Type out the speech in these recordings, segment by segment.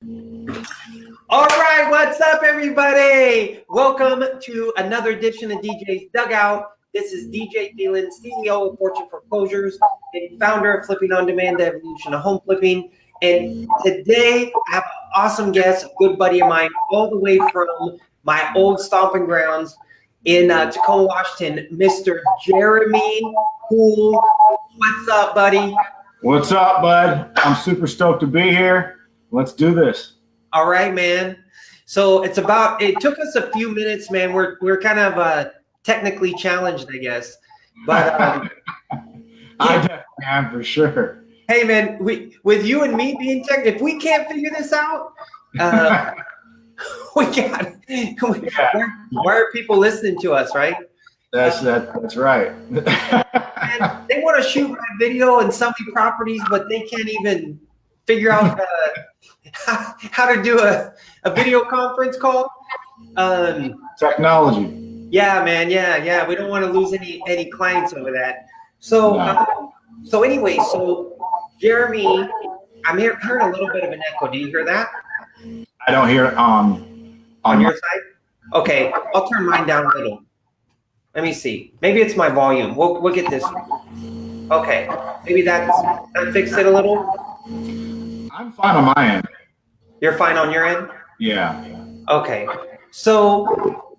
All right, what's up, everybody? Welcome to another edition of DJ's Dugout. This is DJ Thielen, CEO of Fortune Foreclosures and founder of Flipping on Demand, the evolution of home flipping. And today I have an awesome guest, a good buddy of mine, all the way from my old stomping grounds in Tacoma, Washington, Mr. Jeramy Poole. What's up, buddy? What's up, bud? I'm super stoked to be here. Let's do this. All right, man. So it took us a few minutes, man. We're kind of technically challenged, I guess. But I definitely am for sure. Hey, man, with you and me being tech, if we can't figure this out, we got. Why are people listening to us, right? That's right. And they want to shoot my video and sell me properties, but they can't even figure out how to do a video conference call. Technology. Yeah, man. Yeah. We don't want to lose any clients over that. So, No. So anyway, Jeramy, I'm hearing a little bit of an echo. Do you hear that? I don't hear it on your side. Okay, I'll turn mine down a little. Let me see. Maybe it's my volume. We'll get this. Okay, maybe that fixed it a little. I'm fine on my end. You're fine on your end? Yeah. Okay. So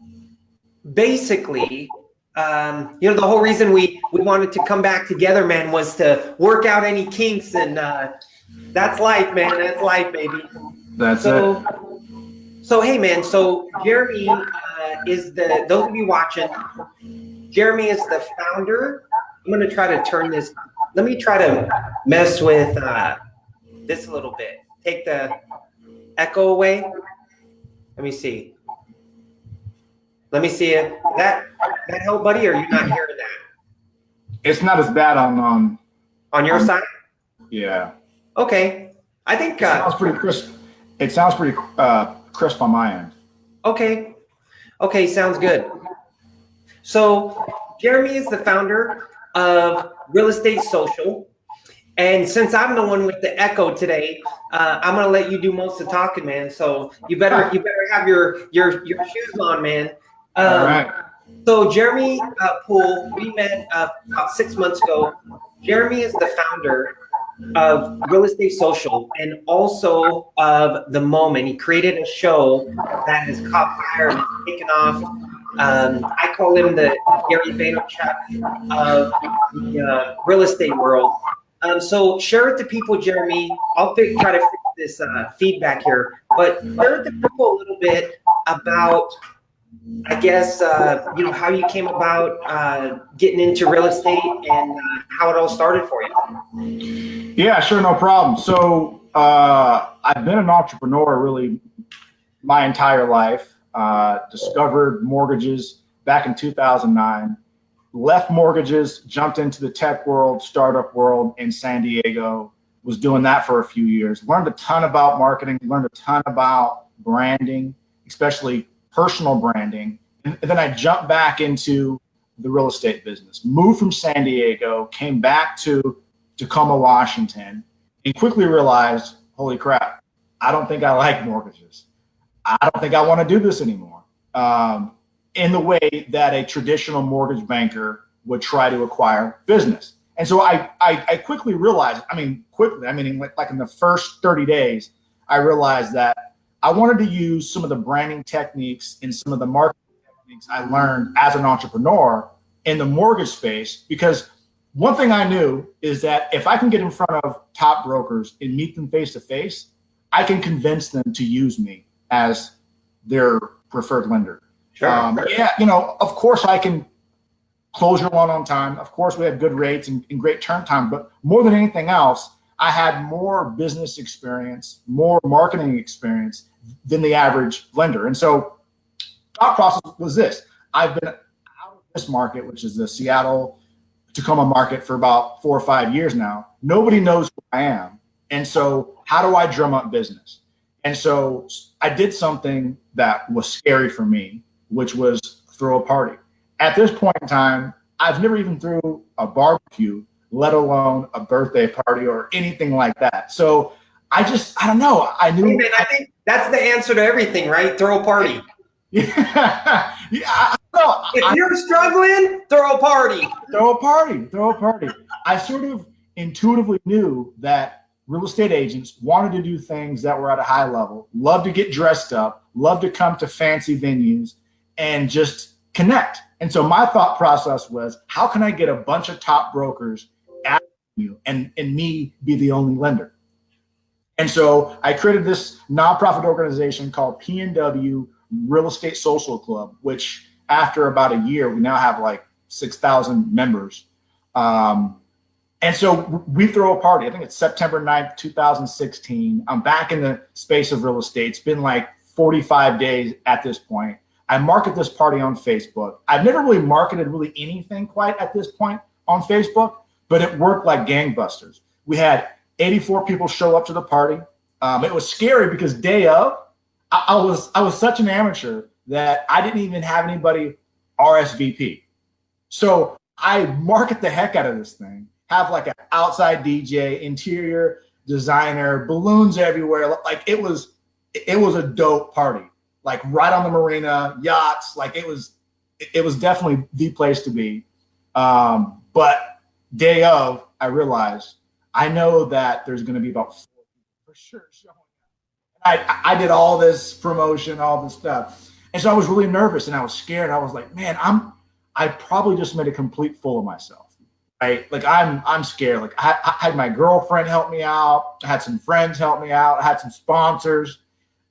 basically, the whole reason we wanted to come back together, man, was to work out any kinks, and that's life, man. That's life, baby. That's it. So hey, man. So Jeramy is those of you watching. Jeramy is the founder. I'm gonna try to turn this. Let me try to mess with this a little bit. Take the echo away. Let me see. Let me see it. That help, buddy, or you're not hearing that? It's not as bad on your side? Yeah. Okay. I think it sounds pretty crisp. It sounds pretty crisp on my end. Okay, sounds good. So Jeramy is the founder of Real Estate Social. And since I'm the one with the echo today, I'm gonna let you do most of the talking, man. So you better have your shoes on, man. All right. So Jeramy Poole, we met about 6 months ago. Jeramy is the founder of Real Estate Social and also of The Moment. He created a show that has caught fire and taken off. I call him the Gary Vaynerchuk of the real estate world. So share it to people, Jeramy. I'll try to fix this feedback here, but share it to people a little bit about, I guess, how you came about getting into real estate and how it all started for you. Yeah, sure, no problem. So I've been an entrepreneur really my entire life. Discovered mortgages back in 2009. Left mortgages, jumped into the tech world, startup world in San Diego, was doing that for a few years. Learned a ton about marketing, learned a ton about branding, especially personal branding. And then I jumped back into the real estate business, moved from San Diego, came back to Tacoma, Washington, and quickly realized, holy crap, I don't think I like mortgages. I don't think I want to do this anymore. In the way that a traditional mortgage banker would try to acquire business. And so I quickly realized, like in the first 30 days, I realized that I wanted to use some of the branding techniques and some of the marketing techniques I learned as an entrepreneur in the mortgage space, because one thing I knew is that if I can get in front of top brokers and meet them face to face, I can convince them to use me as their preferred lender. Sure. Of course I can close your loan on time. Of course we have good rates and great turn time, but more than anything else, I had more business experience, more marketing experience than the average lender. And so thought process was this: I've been out of this market, which is the Seattle, Tacoma market, for about 4 or 5 years now. Nobody knows who I am. And so how do I drum up business? And so I did something that was scary for me, which was throw a party. At this point in time, I've never even threw a barbecue, let alone a birthday party or anything like that. So I don't know. I knew. Hey man, I think that's the answer to everything, right? Throw a party. Yeah, I don't know. If you're struggling, throw a party. Throw a party. Throw a party. I sort of intuitively knew that real estate agents wanted to do things that were at a high level, love to get dressed up, love to come to fancy venues, and just connect. And so my thought process was, how can I get a bunch of top brokers at you and me be the only lender? And so I created this nonprofit organization called PNW Real Estate Social Club, which after about a year, we now have like 6,000 members. And so we throw a party. I think it's September 9th, 2016. I'm back in the space of real estate. It's been like 45 days at this point. I market this party on Facebook. I've never really marketed really anything quite at this point on Facebook, but it worked like gangbusters. We had 84 people show up to the party. It was scary because day of, I was such an amateur that I didn't even have anybody RSVP. So I market the heck out of this thing, have like an outside DJ, interior designer, balloons everywhere. Like it was a dope party, like right on the marina, yachts. Like it was definitely the place to be. But day of, I realized I know that there's going to be about 4 people for sure showing up. I did all this promotion, all this stuff. And so I was really nervous and I was scared. I was like, man, I probably just made a complete fool of myself, right? Like I'm scared. Like I had my girlfriend help me out. I had some friends help me out. I had some sponsors.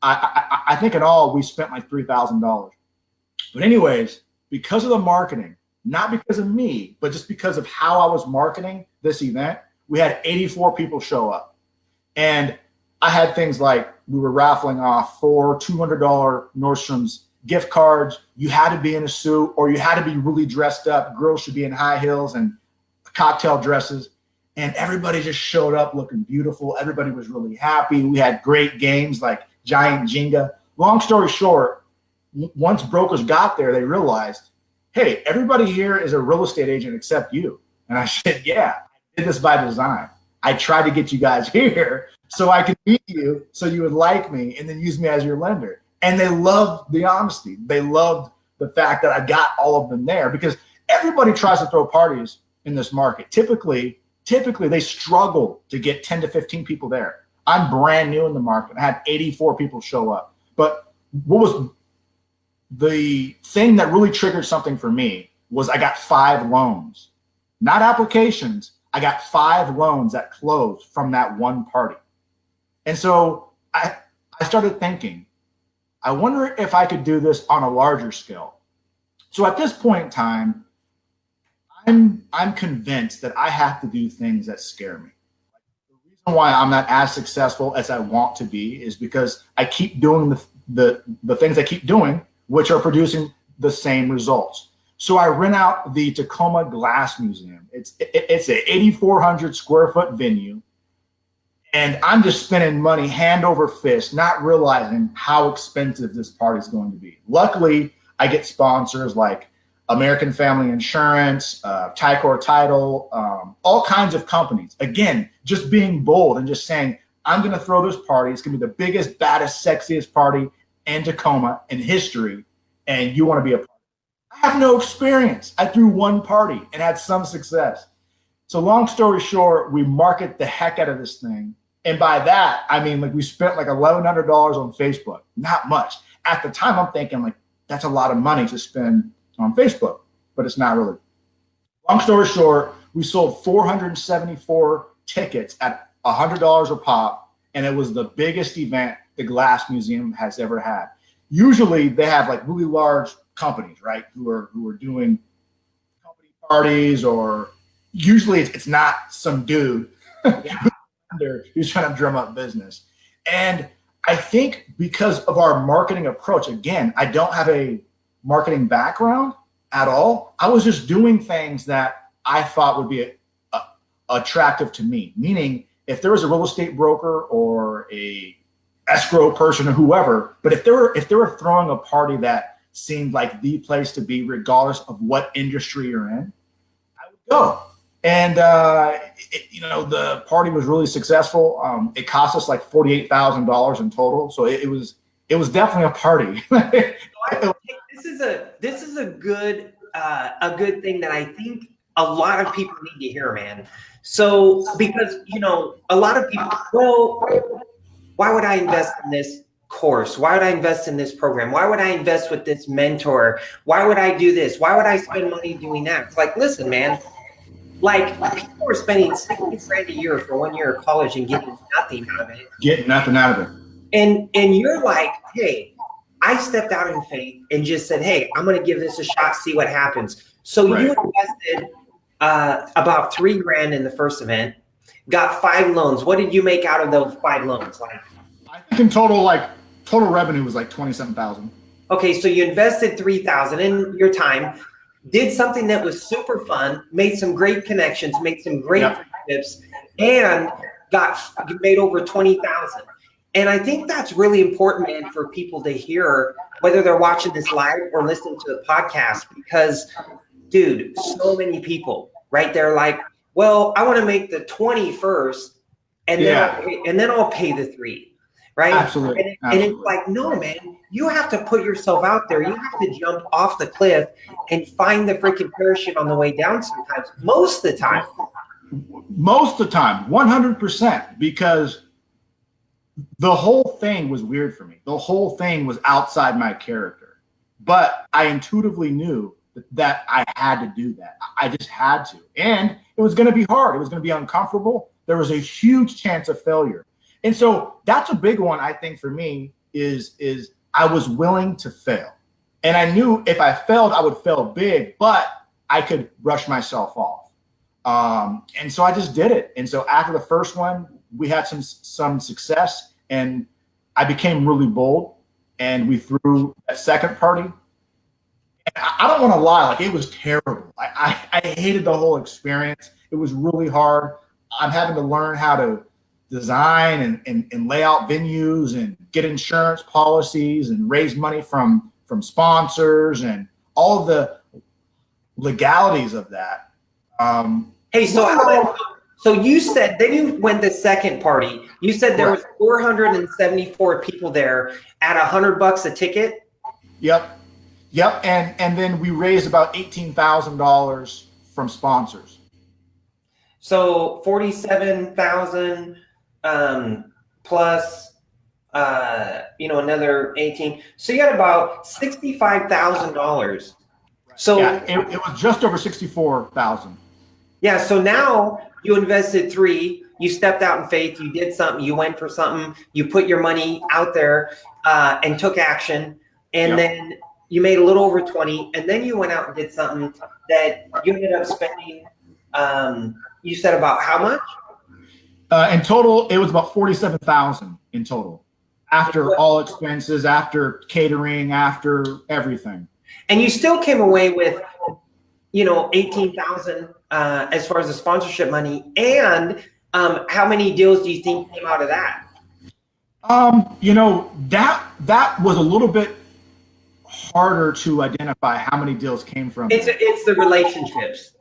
I think in all, we spent like $3,000. But anyways, because of the marketing, not because of me, but just because of how I was marketing this event, we had 84 people show up. And I had things like we were raffling off 4 $200 Nordstrom's gift cards. You had to be in a suit or you had to be really dressed up. Girls should be in high heels and cocktail dresses. And everybody just showed up looking beautiful. Everybody was really happy. We had great games like Giant Jenga. Long story short, once brokers got there, they realized, hey, everybody here is a real estate agent except you. And I said, yeah, I did this by design. I tried to get you guys here so I could meet you, so you would like me and then use me as your lender. And they loved the honesty. They loved the fact that I got all of them there because everybody tries to throw parties in this market. Typically they struggle to get 10 to 15 people there. I'm brand new in the market. I had 84 people show up. But what was the thing that really triggered something for me was I got 5 loans, not applications. I got 5 loans that closed from that one party. And so I started thinking, I wonder if I could do this on a larger scale. So at this point in time, I'm convinced that I have to do things that scare me. The reason why I'm not as successful as I want to be is because I keep doing the things I keep doing, which are producing the same results. So I rent out the Tacoma Glass Museum. It's an 8,400 square foot venue. And I'm just spending money hand over fist, not realizing how expensive this party is going to be. Luckily, I get sponsors like American Family Insurance, Ticor Title, all kinds of companies. Again, just being bold and just saying, I'm going to throw this party. It's going to be the biggest, baddest, sexiest party in Tacoma in history. And you want to be a part. I have no experience. I threw one party and had some success. So long story short, we market the heck out of this thing. And by that, I mean, like we spent like $1,100 on Facebook, not much. At the time, I'm thinking like, that's a lot of money to spend on Facebook, but it's not really. Long story short, we sold 474 tickets at $100 a pop. And it was the biggest event the Glass Museum has ever had. Usually they have like really large companies, right? Who are doing company parties, or usually it's not some dude who's trying to drum up business. And I think because of our marketing approach, again, I don't have a marketing background at all. I was just doing things that I thought would be attractive to me. Meaning, if there was a real estate broker or a escrow person or whoever, but if they were throwing a party that seemed like the place to be, regardless of what industry you're in, I would go. And the party was really successful. It cost us like $48,000 in total, so it was definitely a party. This is a good thing that I think a lot of people need to hear, man. So because a lot of people, well, why would I invest in this course? Why would I invest in this program? Why would I invest with this mentor? Why would I do this? Why would I spend money doing that? It's like, listen, man, like people are spending 60 grand a year for 1 year of college and getting nothing out of it. Getting nothing out of it. And you're like, hey, I stepped out in faith and just said, hey, I'm going to give this a shot, see what happens. So Right. You invested about 3 grand in the first event, got 5 loans. What did you make out of those 5 loans? Like, I think in total revenue was like 27,000. Okay, so you invested 3,000 in your time, did something that was super fun, made some great connections, made some great friendships, and made over 20,000. And I think that's really important, man, for people to hear, whether they're watching this live or listening to the podcast, because, dude, so many people, right? They're like, well, I want to make the 20 first, and then I'll pay the 3. Right? Absolutely. And it's like, no, man, you have to put yourself out there. You have to jump off the cliff and find the freaking parachute on the way down sometimes. Most of the time, 100%, because the whole thing was weird for me. The whole thing was outside my character. But I intuitively knew that I had to do that. I just had to. And it was going to be hard. It was going to be uncomfortable. There was a huge chance of failure. And so that's a big one, I think, for me is I was willing to fail. And I knew if I failed, I would fail big, but I could brush myself off. And so I just did it. And so after the first one, we had some success, and I became really bold, and we threw a second party. And I don't want to lie, like, it was terrible. I hated the whole experience. It was really hard. I'm having to learn how to design and lay out venues and get insurance policies and raise money from sponsors and all of the legalities of that. Hey, so you said, then you went the second party. You said there was 474 people there at $100 a ticket. Yep. And then we raised about $18,000 from sponsors. So 47,000 plus another 18. So you had about $65,000. So yeah, it was just over 64,000. Yeah. So now you invested 3. You stepped out in faith. You did something. You went for something. You put your money out there and took action. And then you made a little over 20. And then you went out and did something that you ended up spending. You said about how much? In total, it was about 47,000 in total, after all expenses, after catering, after everything. And you still came away with, 18,000 as far as the sponsorship money. And how many deals do you think came out of that? That was a little bit harder to identify how many deals came from. It's the relationships.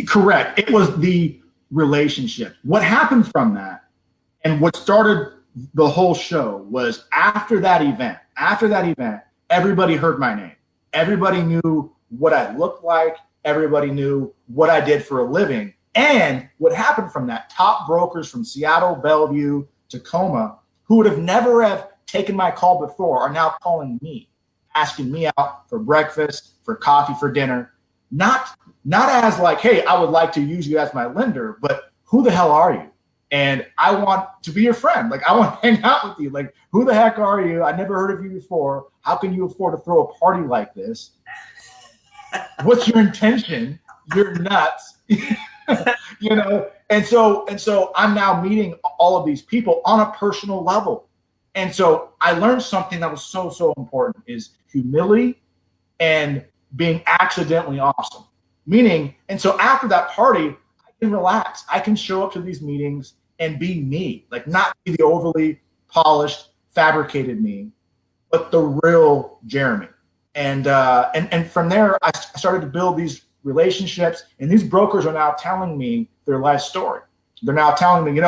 Correct. It was the relationship. What happened from that, and what started the whole show, was after that event, everybody heard my name. Everybody knew what I looked like. Everybody knew what I did for a living. And what happened from that, top brokers from Seattle, Bellevue, Tacoma, who would have never have taken my call before, are now calling me, asking me out for breakfast, for coffee, for dinner. Not as like, hey, I would like to use you as my lender, but who the hell are you? And I want to be your friend. Like, I want to hang out with you. Like, who the heck are you? I never heard of you before. How can you afford to throw a party like this? What's your intention? You're nuts. And so I'm now meeting all of these people on a personal level. And so I learned something that was so, so important, is humility and being accidentally awesome. Meaning, and so after that party, I can relax. I can show up to these meetings and be me, like not be the overly polished, fabricated me, but the real Jeramy. And from there, I started to build these relationships. And these brokers are now telling me their life story. They're now telling me,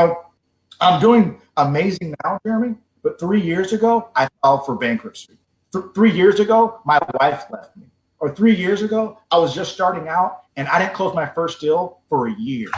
I'm doing amazing now, Jeremy, but 3 years ago, I filed for bankruptcy. 3 years ago, my wife left me. Or 3 years ago, I was just starting out and I didn't close my first deal for a year.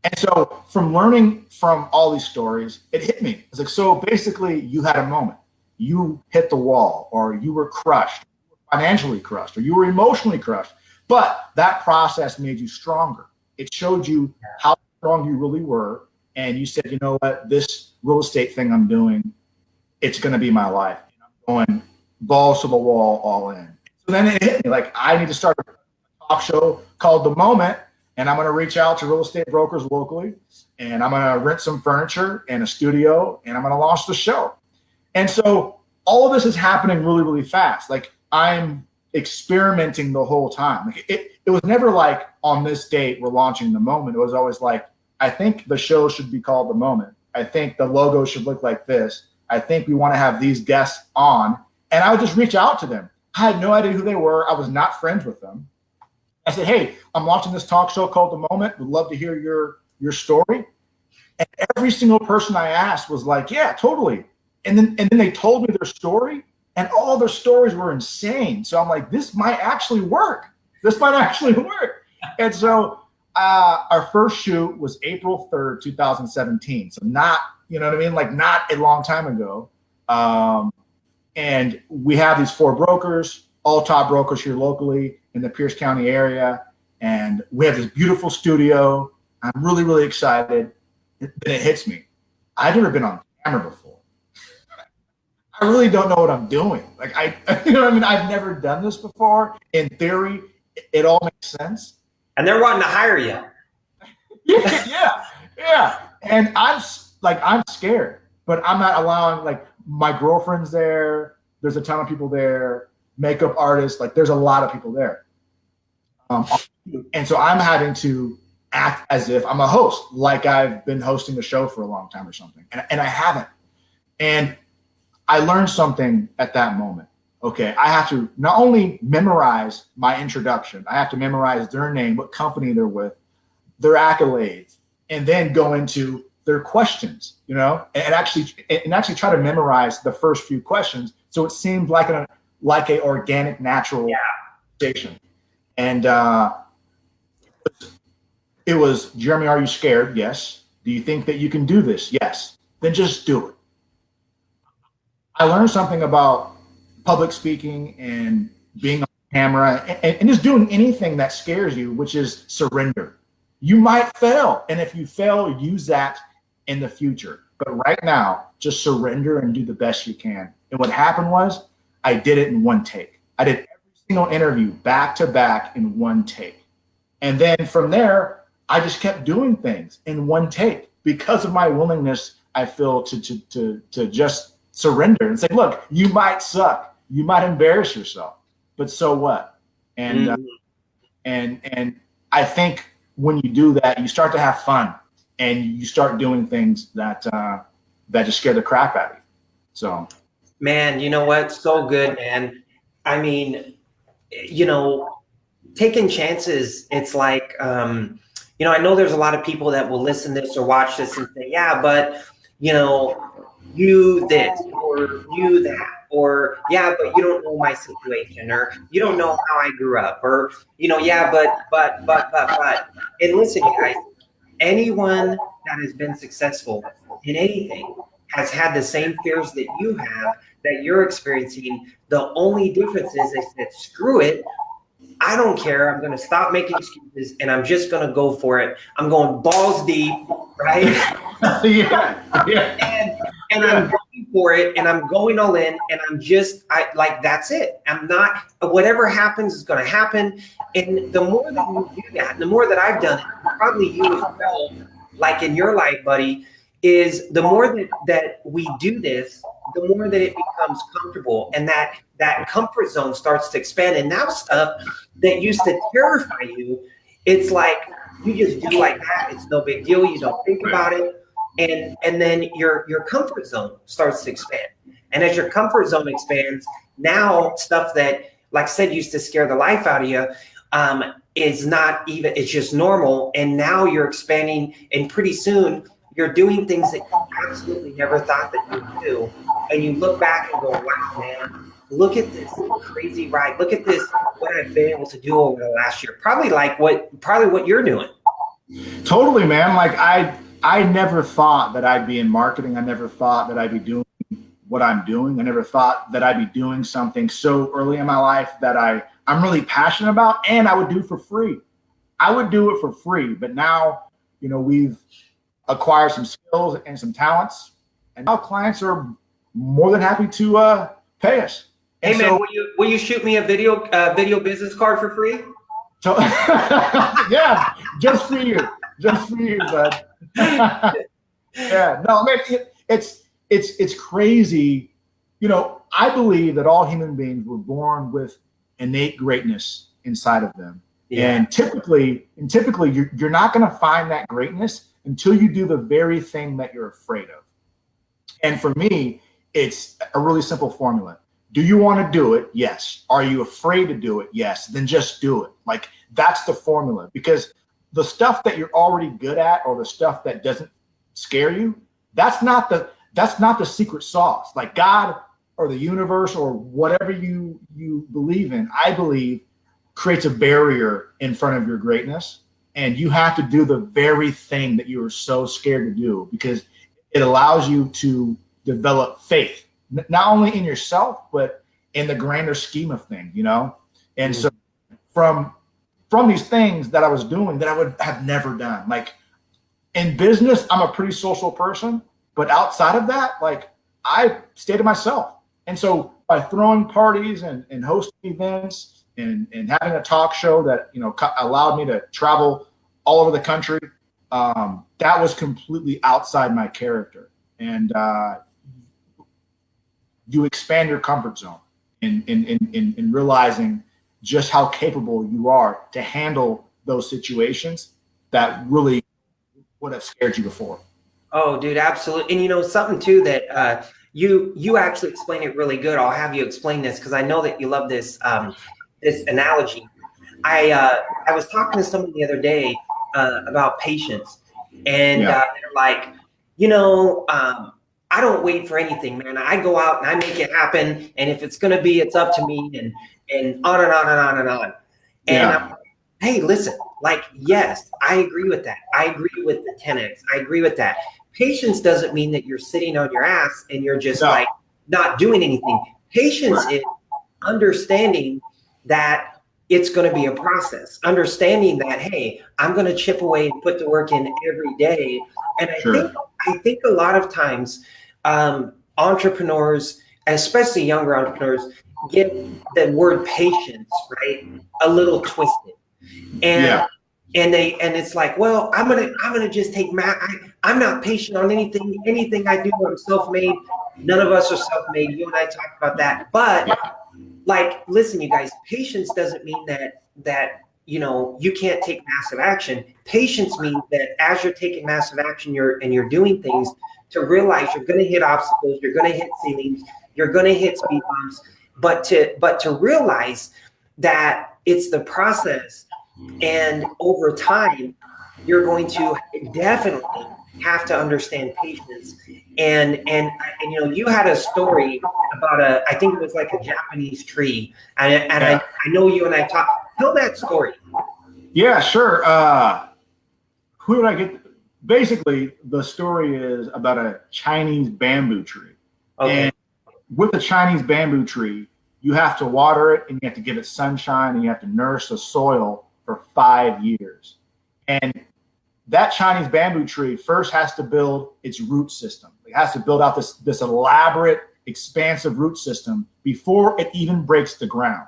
And so from learning from all these stories, it hit me. It's like, so basically you had a moment. You hit the wall, or you were crushed, financially crushed, or you were emotionally crushed. But that process made you stronger. It showed you how strong you really were. And you said, you know what, this real estate thing I'm doing, it's going to be my life. I'm going balls to the wall, all in. So then it hit me, like, I need to start a talk show called The Moment, and I'm going to reach out to real estate brokers locally, and I'm going to rent some furniture and a studio, and I'm going to launch the show. And so all of this is happening really, really fast. Like, I'm experimenting the whole time. Like, it was never like, on this date, we're launching The Moment. It was always like, I think the show should be called The Moment. I think the logo should look like this. I think we want to have these guests on. And I would just reach out to them. I had no idea who they were. I was not friends with them. I said, hey, I'm launching this talk show called The Moment. Would love to hear your story. And every single person I asked was like, yeah, totally. And then they told me their story, and all their stories were insane. So I'm like, this might actually work. And so our first shoot was April 3rd, 2017. So not, you know what I mean? Like, not a long time ago. And we have these 4 brokers, all top brokers here locally in the Pierce County area. And we have this beautiful studio. I'm really, really excited. Then it hits me. I've never been on camera before. I really don't know what I'm doing. Like, you know what I mean? I've never done this before. In theory, it all makes sense. And they're wanting to hire you. Yeah. And I'm scared, but I'm not allowing, like, my girlfriend's there. There's a ton of people there, makeup artists, like, there's a lot of people there. And so I'm having to act as if I'm a host, like I've been hosting a show for a long time or something. And I haven't. And I learned something at that moment. Okay, I have to not only memorize my introduction, I have to memorize their name, what company they're with, their accolades, and then go into their questions, and actually try to memorize the first few questions, so it seemed like a organic, natural conversation. And it was, Jeremy, are you scared? Yes. Do you think that you can do this? Yes. Then just do it. I learned something about public speaking and being on camera and just doing anything that scares you, which is surrender. You might fail. And if you fail, use that in the future. But right now, just surrender and do the best you can. And what happened was, I did it in one take. I did every single interview back to back in one take. And then from there, I just kept doing things in one take because of my willingness, I feel, to just surrender and say, look, you might suck. You might embarrass yourself, but so what? And and I think when you do that, you start to have fun and you start doing things that just scare the crap out of you. So, man, you know what? So good, man. I mean, taking chances. It's like, I know there's a lot of people that will listen to this or watch this and say, yeah, but you this or you that, or yeah, but you don't know my situation, or you don't know how I grew up, or yeah, but. And listen, guys, anyone that has been successful in anything has had the same fears that you have, that you're experiencing. The only difference is they said, screw it. I don't care. I'm going to stop making excuses and I'm just going to go for it. I'm going balls deep, right? And I'm going for it and I'm going all in and that's it. I'm not, whatever happens is going to happen. And the more that you do that, the more that I've done it, probably you as well, like in your life, buddy, is the more that we do this, the more that it becomes comfortable, and that comfort zone starts to expand. And now stuff that used to terrify you, it's like you just do like that. It's no big deal. You don't think about it. And then your comfort zone starts to expand. And as your comfort zone expands, now stuff that, like I said, used to scare the life out of you, is not even, it's just normal. And now you're expanding, and pretty soon you're doing things that you absolutely never thought that you would do. And you look back and go, wow, man, look at this crazy ride. Look at this, what I've been able to do over the last year. Probably what you're doing. Totally, man. Like I never thought that I'd be in marketing. I never thought that I'd be doing what I'm doing. I never thought that I'd be doing something so early in my life that I'm really passionate about, and I would do for free. I would do it for free. But now, we've acquired some skills and some talents, and now clients are more than happy to pay us. Hey, man, will you shoot me a video business card for free? So, yeah, just for you, bud. Yeah, no, man, it's crazy. I believe that all human beings were born with innate greatness inside of them. Yeah. And typically you're not going to find that greatness until you do the very thing that you're afraid of. And for me, it's a really simple formula. Do you want to do it? Yes. Are you afraid to do it? Yes. Then just do it. Like, that's the formula, because the stuff that you're already good at, or the stuff that doesn't scare you, that's not the secret sauce. Like, God or the universe or whatever you believe in, I believe, creates a barrier in front of your greatness. And you have to do the very thing that you are so scared to do, because it allows you to develop faith, not only in yourself, but in the grander scheme of things, And so from these things that I was doing that I would have never done, like in business, I'm a pretty social person, but outside of that, like, I stay to myself. And so by throwing parties and hosting events and having a talk show that, allowed me to travel all over the country, that was completely outside my character. And you expand your comfort zone in realizing just how capable you are to handle those situations that really would have scared you before. Oh, dude, absolutely. And something too that you actually explain it really good. I'll have you explain this, because I know that you love this this analogy. I was talking to someone the other day about patience, and they're like, I don't wait for anything, man. I go out and I make it happen, and if it's gonna be, it's up to me, and on and on and on and on. And I'm like, hey, listen, like, yes, I agree with that. I agree with the 10X. I agree with that. Patience doesn't mean that you're sitting on your ass and you're just like not doing anything. Patience is understanding that it's going to be a process, understanding that, hey, I'm going to chip away and put the work in every day. And I think a lot of times entrepreneurs, especially younger entrepreneurs, get the word patience, right, a little twisted. And it's like, well, I'm gonna just take I'm not patient on anything I do. I'm self-made. None of us are self-made. You and I talked about that. But like, listen, you guys, patience doesn't mean that you can't take massive action. Patience means that as you're taking massive action, you're doing things, to realize you're going to hit obstacles, you're going to hit ceilings, you're going to hit speed bumps, but to realize that it's the process. And over time, you're going to definitely have to understand patience. And you had a story about I think it was like a Japanese tree. And I know you and I talked. Tell that story. Yeah, sure. Who did I get? Basically, the story is about a Chinese bamboo tree. Okay. And with a Chinese bamboo tree, you have to water it, and you have to give it sunshine, and you have to nourish the soil for 5 years. And that Chinese bamboo tree first has to build its root system. It has to build out this elaborate, expansive root system before it even breaks the ground.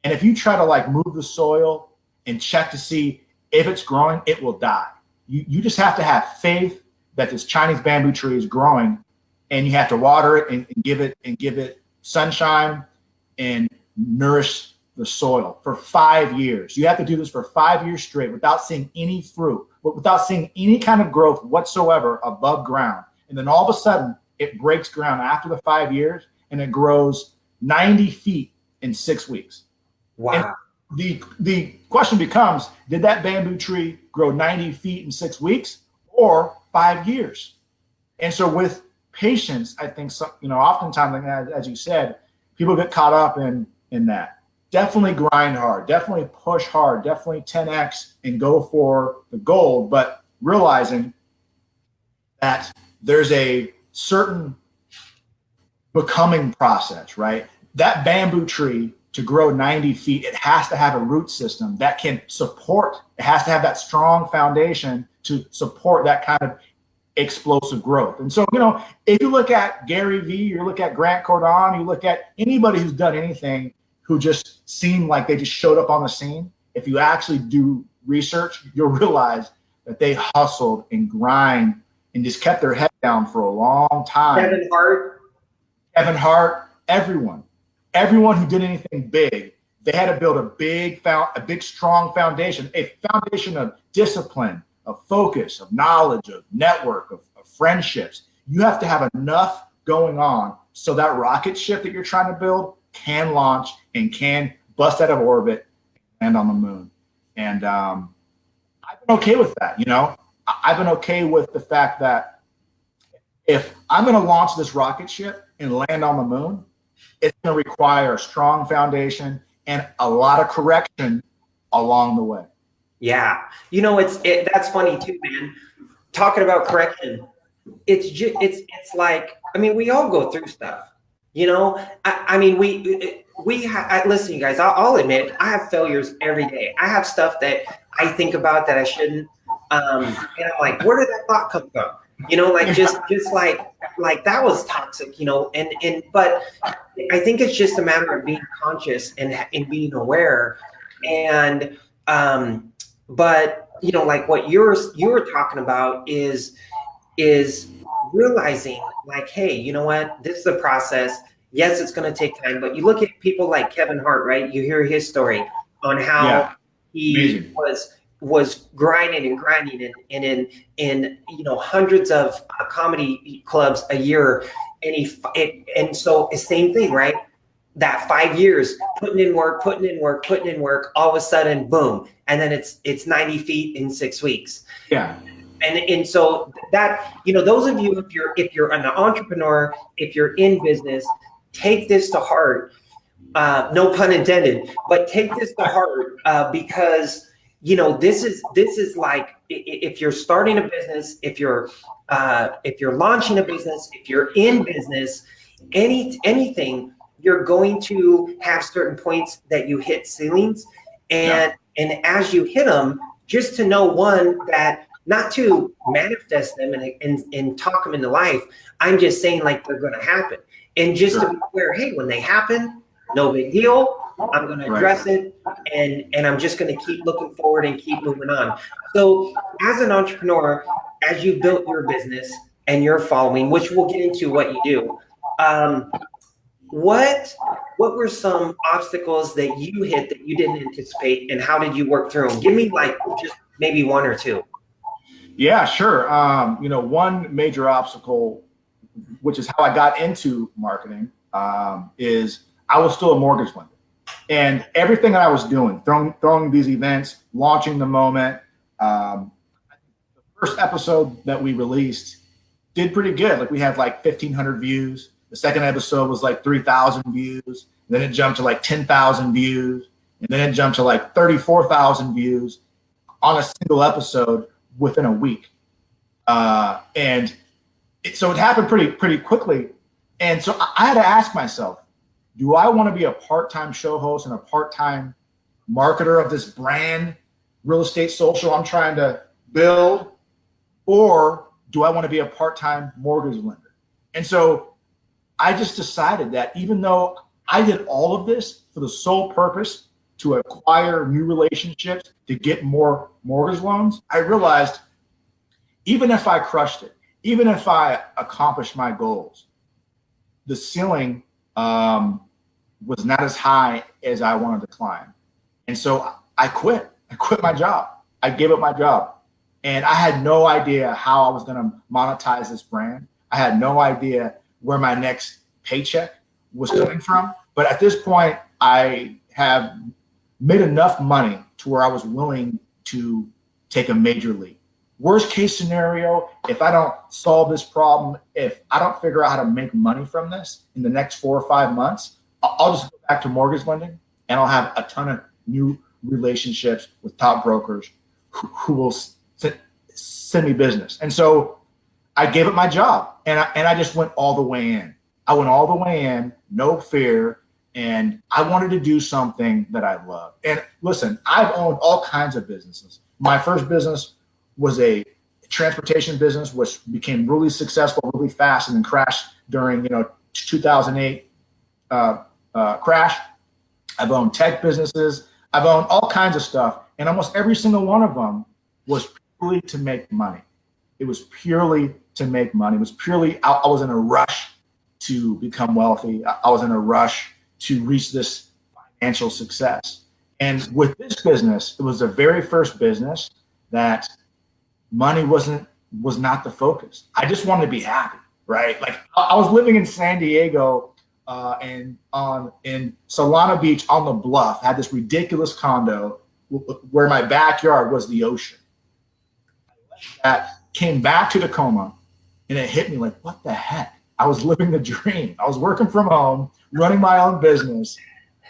And if you try to like move the soil and check to see if it's growing, it will die. You just have to have faith that this Chinese bamboo tree is growing, and you have to water it and give it sunshine and nourish the soil for 5 years. You have to do this for 5 years straight without seeing any fruit, without seeing any kind of growth whatsoever above ground. And then all of a sudden it breaks ground after the 5 years, and it grows 90 feet in 6 weeks. Wow. the question becomes, did that bamboo tree grow 90 feet in 6 weeks or 5 years? And so with patience, I think, oftentimes, as you said, people get caught up in that. Definitely grind hard, definitely push hard, definitely 10x and go for the gold, but realizing that there's a certain becoming process, right? That bamboo tree, to grow 90 feet, it has to have a root system that can support, it has to have that strong foundation to support that kind of explosive growth. And so, if you look at Gary Vee, you look at Grant Cardone, you look at anybody who's done anything who just seemed like they just showed up on the scene, if you actually do research, you'll realize that they hustled and grind and just kept their head down for a long time. Kevin Hart, everyone who did anything big, they had to build a big, strong foundation, a foundation of discipline, of focus, of knowledge, of network, of friendships. You have to have enough going on so that rocket ship that you're trying to build can launch and can bust out of orbit and land on the moon. And I've been okay with that. I've been okay with the fact that if I'm going to launch this rocket ship and land on the moon, it's going to require a strong foundation and a lot of correction along the way. Yeah. That's funny too, man. Talking about correction. It's like, we all go through stuff, listen, you guys, I'll admit, I have failures every day. I have stuff that I think about that I shouldn't. And I'm like, where did that thought come from? Just like that was toxic, but I think it's just a matter of being conscious and being aware. And, but like what you were talking about is realizing like, hey, you know what, this is a process. Yes, it's going to take time, but you look at people like Kevin Hart, right? You hear his story on how he was grinding and in hundreds of comedy clubs a year, and so it's same thing, right? That 5 years putting in work, all of a sudden, boom, and then it's 90 feet in 6 weeks. Yeah. And so that, those of you, if you're an entrepreneur, if you're in business, take this to heart. No pun intended, but take this to heart because this is like, if you're starting a business, if you're launching a business, if you're in business, anything, you're going to have certain points that you hit ceilings, and as you hit them, just to know, one, that not to manifest them and talk them into life. I'm just saying, like, they're going to happen, and just to be aware, hey, when they happen, no big deal. I'm going to address it, and I'm just going to keep looking forward and keep moving on. So as an entrepreneur, as you built your business and you're following, which we'll get into what you do, what were some obstacles that you hit that you didn't anticipate, and how did you work through them? Give me like just maybe one or two. Yeah, sure. One major obstacle, which is how I got into marketing, is I was still a mortgage lender. And everything that I was doing, throwing these events, launching the moment, the first episode that we released did pretty good. Like, we had like 1,500 views. The second episode was like 3,000 views. And then it jumped to like 10,000 views. And then it jumped to like 34,000 views on a single episode within a week. So it happened pretty quickly. And so I had to ask myself, do I want to be a part-time show host and a part-time marketer of this brand, Real Estate Social, I'm trying to build? Or do I want to be a part-time mortgage lender? And so I just decided that even though I did all of this for the sole purpose to acquire new relationships, to get more mortgage loans, I realized even if I crushed it, even if I accomplished my goals, the ceiling was not as high as I wanted to climb. And so I quit. I quit my job. I gave up my job. And I had no idea how I was going to monetize this brand. I had no idea where my next paycheck was coming from. But at this point, I have made enough money to where I was willing to take a major leap. Worst case scenario, if I don't solve this problem, if I don't figure out how to make money from this in the next 4 or 5 months, I'll just go back to mortgage lending, and I'll have a ton of new relationships with top brokers who will send me business. And so I gave up my job, and I just went all the way in. I went all the way in, no fear, and I wanted to do something that I love. And listen, I've owned all kinds of businesses. My first business was a transportation business, which became really successful really fast and then crashed during 2008 crash. I've owned tech businesses. I've owned all kinds of stuff, and almost every single one of them was purely to make money. It was purely to make money. It was purely, I was in a rush to become wealthy. I was in a rush to reach this financial success. And with this business, it was the very first business that money was not the focus. I just wanted to be happy, right? Like I was living in San Diego and in Solana Beach on the bluff. I had this ridiculous condo where my backyard was the ocean. That came back to Tacoma, and it hit me like, what the heck? I was living the dream. I was working from home, running my own business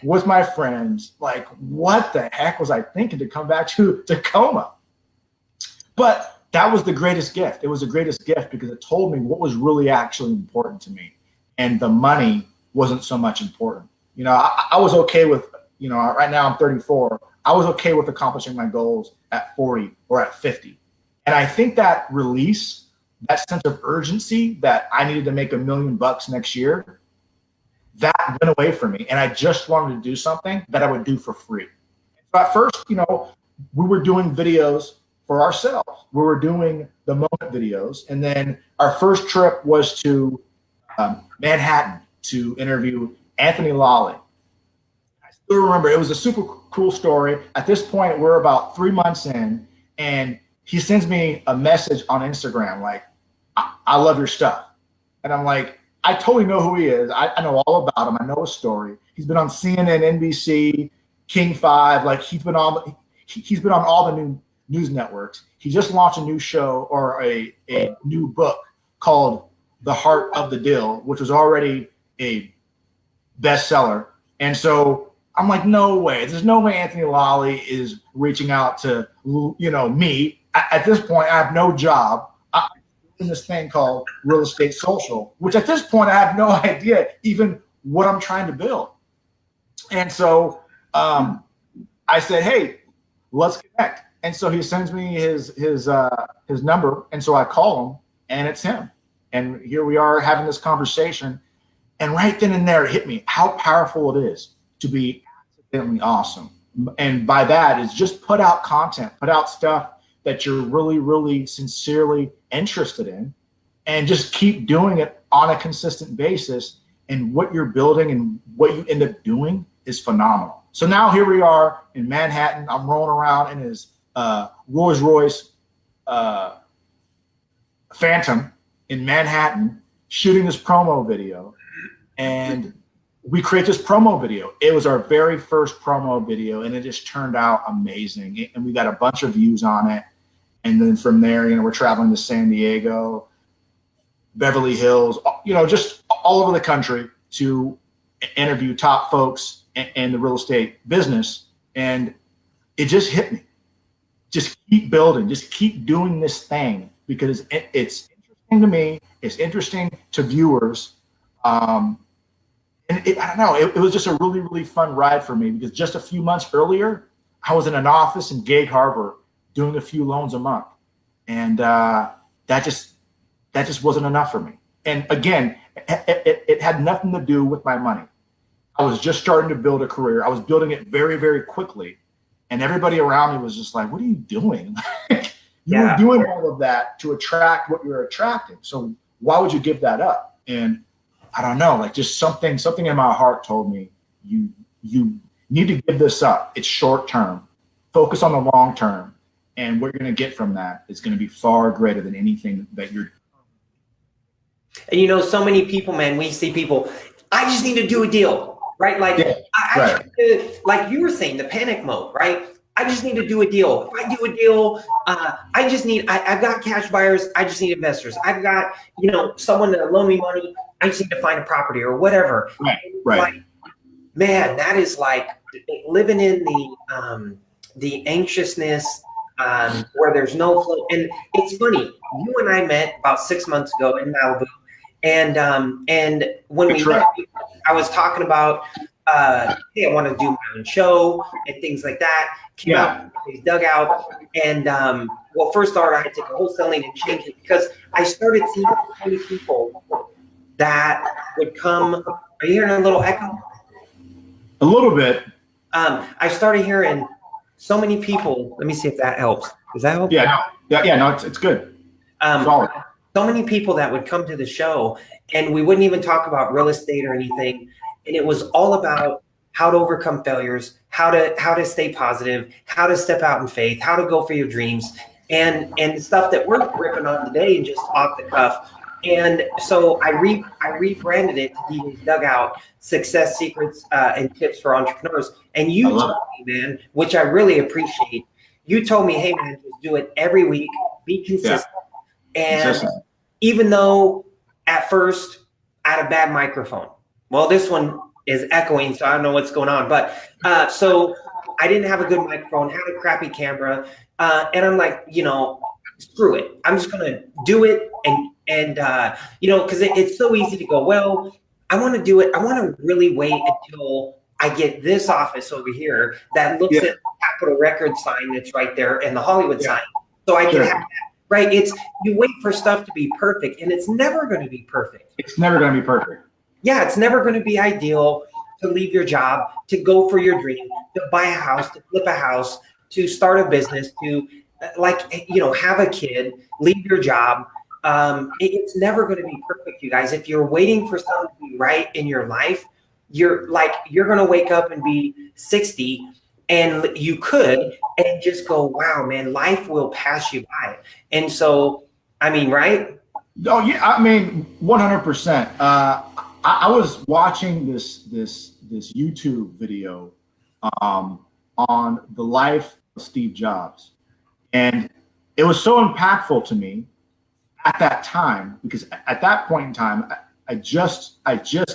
with my friends. Like, what the heck was I thinking to come back to Tacoma? But that was the greatest gift. It was the greatest gift because it told me what was really actually important to me. And the money wasn't so much important. I was okay with, right now I'm 34. I was okay with accomplishing my goals at 40 or at 50. And I think that release, that sense of urgency that I needed to make $1 million next year, that went away from me. And I just wanted to do something that I would do for free. So at first, we were doing videos for ourselves. We were doing the moment videos. And then our first trip was to Manhattan to interview Anthony Lawley. I still remember, it was a super cool story. At this point, we're about 3 months in, and he sends me a message on Instagram like, I love your stuff. And I'm like, I totally know who he is. I know all about him. I know his story. He's been on CNN, NBC, King 5. Like he's been on all the new news networks. He just launched a new show or a new book called The Heart of the Deal, which was already a bestseller. And so I'm like, no way. There's no way Anthony Lawley is reaching out to, me. At this point, I have no job. I'm doing this thing called Real Estate Social, which at this point, I have no idea even what I'm trying to build. And so I said, hey, let's connect. And so he sends me his number. And so I call him, and it's him. And here we are having this conversation. And right then and there, it hit me how powerful it is to be accidentally awesome. And by that is just put out content, put out stuff that you're really, really sincerely interested in, and just keep doing it on a consistent basis. And what you're building and what you end up doing is phenomenal. So now here we are in Manhattan. I'm rolling around in his Rolls Royce Phantom in Manhattan, shooting this promo video. And we create this promo video. It was our very first promo video, and it just turned out amazing. And we got a bunch of views on it. And then from there, we're traveling to San Diego, Beverly Hills, just all over the country to interview top folks in the real estate business. And it just hit me. Just keep building, just keep doing this thing because it's interesting to me. It's interesting to viewers. And I don't know, it was just a really, really fun ride for me because just a few months earlier, I was in an office in Gig Harbor doing a few loans a month. And that just wasn't enough for me. And again, it had nothing to do with my money. I was just starting to build a career. I was building it very, very quickly. And everybody around me was just like, what are you doing? You were doing all of that to attract what you're attracting. So why would you give that up? And I don't know, like just something in my heart told me, you need to give this up. It's short term. Focus on the long term. And what you're going to get from that is going to be far greater than anything that you're. And so many people, man, we see people, I just need to do a deal, right? Like like you were saying, the panic mode, right? I just need to do a deal. If I do a deal, I've got cash buyers. I just need investors. I've got, someone to loan me money. I just need to find a property or whatever. Right. Like, man, that is like living in the anxiousness where there's no flow. And it's funny, you and I met about 6 months ago in Malibu. And when we met, I was talking about, hey, I want to do my own show and things like that. Came out, dug out, and well, first started, I had to take a wholesaling and change it because I started seeing so many people that would come. Are you hearing a little echo? A little bit. I started hearing so many people. Let me see if that helps. Does that help? Yeah, no, it's good. So many people that would come to the show, and we wouldn't even talk about real estate or anything. And it was all about how to overcome failures, how to stay positive, how to step out in faith, how to go for your dreams, and stuff that we're ripping on today and just off the cuff. And so I rebranded it to DJ's Dugout: Success Secrets and Tips for Entrepreneurs. And you told me, man, which I really appreciate. You told me, hey, man, just do it every week, be consistent. Yeah. And even though at first I had a bad microphone, well, this one is echoing, so I don't know what's going on. But so I didn't have a good microphone, had a crappy camera, and I'm like, screw it. I'm just gonna do it, and because it's so easy to go, well, I want to do it. I want to really wait until I get this office over here that looks at the Capitol Record sign that's right there and the Hollywood sign, so I can have that. Right? It's you wait for stuff to be perfect, and it's never going to be perfect. It's never going to be perfect. Yeah, it's never going to be ideal to leave your job, to go for your dream, to buy a house, to flip a house, to start a business, to have a kid, leave your job. It's never going to be perfect, you guys. If you're waiting for something to be right in your life, you're going to wake up and be 60, and you could, and just go, wow, man, life will pass you by. And so, I mean, right? Oh yeah, I mean, 100%. I was watching this YouTube video on the life of Steve Jobs, and it was so impactful to me at that time because at that point in time, I just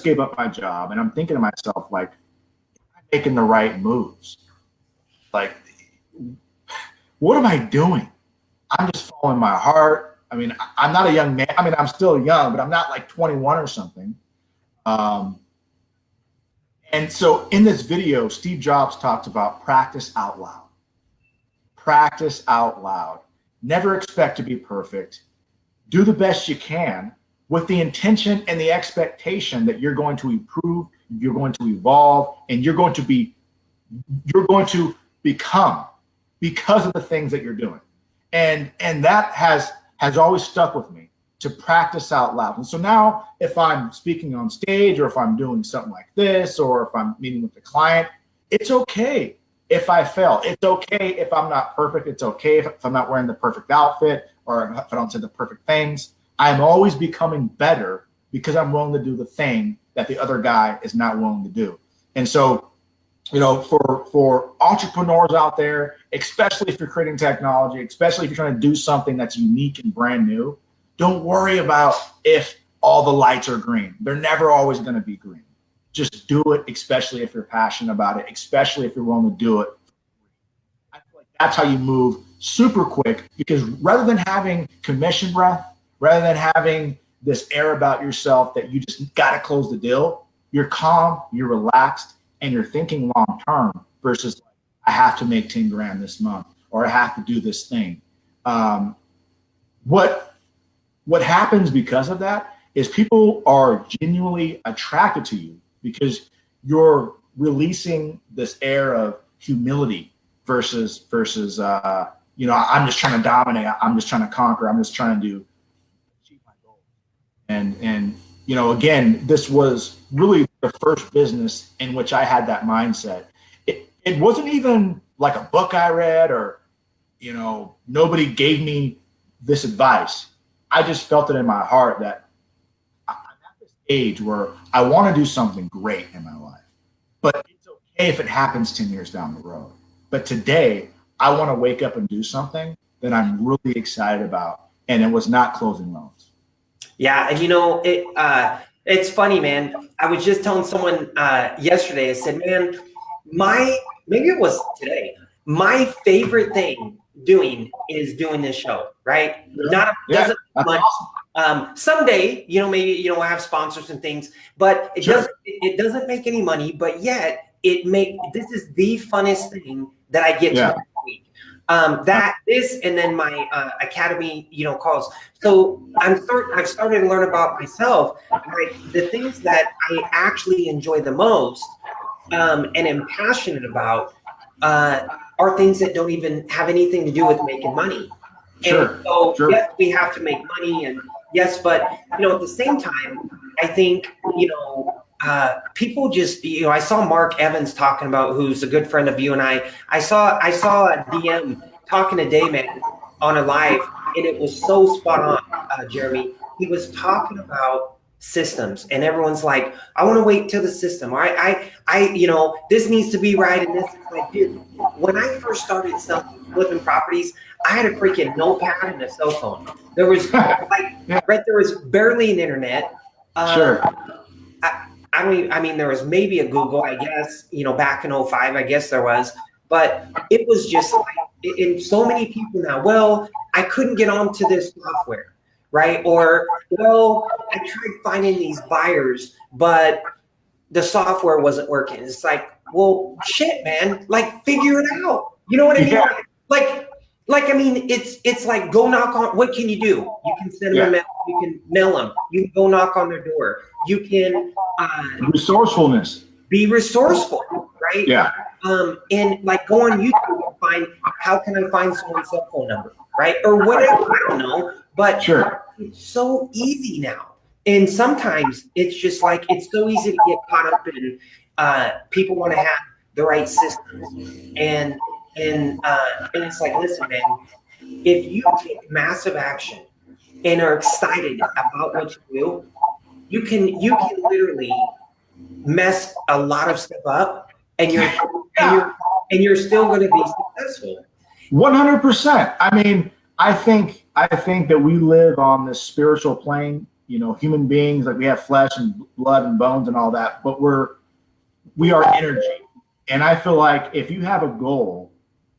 gave up my job, and I'm thinking to myself, like, am I making the right moves? Like, what am I doing? I'm just following my heart. I mean, I'm not a young man. I mean, I'm still young, but I'm not like 21 or something. And so in this video, Steve Jobs talked about practice out loud. Practice out loud. Never expect to be perfect. Do the best you can with the intention and the expectation that you're going to improve, you're going to evolve, and you're going to become because of the things that you're doing. And that has always stuck with me, to practice out loud. And so now if I'm speaking on stage, or if I'm doing something like this, or if I'm meeting with a client, it's okay if I fail. It's okay if I'm not perfect. It's okay if I'm not wearing the perfect outfit, or if I don't say the perfect things. I'm always becoming better because I'm willing to do the thing that the other guy is not willing to do. And so, for entrepreneurs out there, especially if you're creating technology, especially if you're trying to do something that's unique and brand new, don't worry about if all the lights are green. They're never always going to be green. Just do it, especially if you're passionate about it, especially if you're willing to do it. I feel like that's how you move super quick, because rather than having commission breath, rather than having this air about yourself that you just got to close the deal, you're calm, you're relaxed, and you're thinking long term versus I have to make 10 grand this month, or I have to do this thing. What happens because of that is people are genuinely attracted to you because you're releasing this air of humility versus I'm just trying to dominate, I'm just trying to conquer, I'm just trying to achieve my goal. And again, this was really the first business in which I had that mindset. It wasn't even like a book I read, or nobody gave me this advice. I just felt it in my heart that I'm at this age where I want to do something great in my life, but it's hey, if it happens 10 years down the road. But today, I want to wake up and do something that I'm really excited about. And it was not closing loans. Yeah, and it's funny, man. I was just telling someone yesterday. I said, man, maybe it was today. My favorite thing doing is doing this show. Right? Doesn't much. Awesome. Someday, maybe we'll have sponsors and things, but it doesn't make any money. But yet, this is the funnest thing that I get to do. And then my academy, calls. So I've started to learn about myself, like the things that I actually enjoy the most, and am passionate about, are things that don't even have anything to do with making money. And so yes, we have to make money, and yes, but at the same time, I think people just, I saw Mark Evans talking about, who's a good friend of you and I saw a DM talking to Dayman on a live, and it was so spot on, Jeremy. He was talking about systems, and everyone's like, I want to wait till the system. All right, this needs to be right, and this is like, dude, when I first started flipping properties, I had a freaking notepad and a cell phone. There was there was barely an internet. I mean, there was maybe a Google, I guess, back in 2005, I guess there was, but it was just like, and so many people now, well, I couldn't get onto this software, right? Or, well, I tried finding these buyers, but the software wasn't working. It's like, well, shit, man, like, figure it out. You know what I mean? Yeah. Like, I mean, it's like, go knock on, what can you do? You can send them a mail, you can mail them, you can go knock on their door. You can resourcefulness. Be resourceful, right? Yeah. And like, go on YouTube and find, how can I find someone's cell phone number, right? Or whatever, I don't know. But it's so easy now. And sometimes it's just like, it's so easy to get caught up in people want to have the right systems. And it's like, listen, man, if you take massive action and are excited about what you do, you can literally mess a lot of stuff up, and you're still going to be successful. 100%. I mean, I think that we live on this spiritual plane. Human beings, like, we have flesh and blood and bones and all that, but we are energy. And I feel like if you have a goal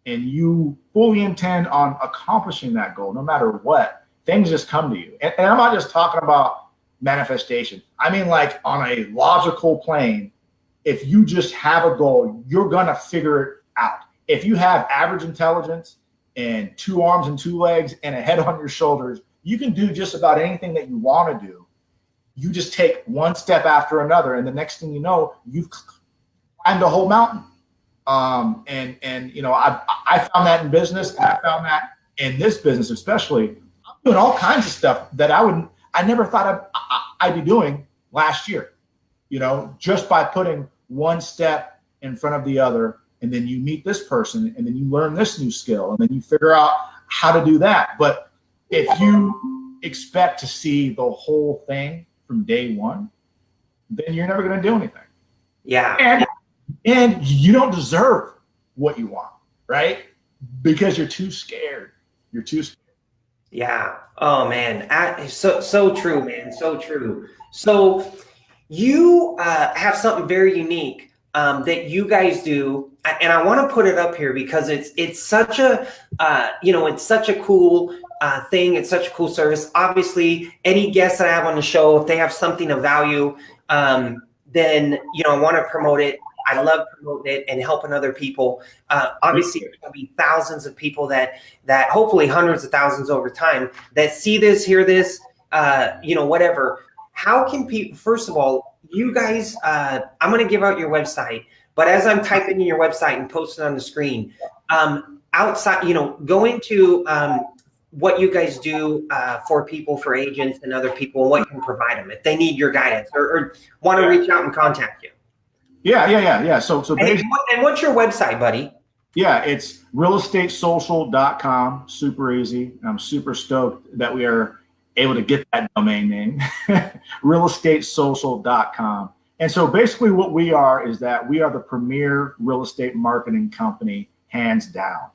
and you fully intend on accomplishing that goal, no matter what, things just come to you. And I'm not just talking about manifestation. I mean, like, on a logical plane, if you just have a goal, you're going to figure it out. If you have average intelligence and 2 arms and 2 legs and a head on your shoulders, you can do just about anything that you want to do. You just take one step after another, and the next thing you know, you've climbed a whole mountain. I found that in business, and I found that in this business especially. I'm doing all kinds of stuff that I never thought I'd be doing last year, just by putting one step in front of the other. And then you meet this person, and then you learn this new skill, and then you figure out how to do that. But if you expect to see the whole thing from day one, then you're never going to do anything. Yeah. And you don't deserve what you want, right? Because you're too scared. You're too scared. Yeah. Oh, man. So true, man. So true. So you have something very unique that you guys do, and I want to put it up here because it's such a it's such a cool thing. It's such a cool service. Obviously, any guests that I have on the show, if they have something of value, then I want to promote it. I love promoting it and helping other people. Obviously, there's going to be thousands of people that hopefully hundreds of thousands over time that see this, hear this, whatever. How can people, first of all, you guys, I'm going to give out your website, but as I'm typing in your website and posting on the screen, outside, go into what you guys do for people, for agents and other people, and what you can provide them if they need your guidance or want to reach out and contact you. Yeah. So basically, and what's your website, buddy? Yeah, it's realestatesocial.com. Super easy. I'm super stoked that we are able to get that domain name, realestatesocial.com. And so basically what we are is that we are the premier real estate marketing company, hands down.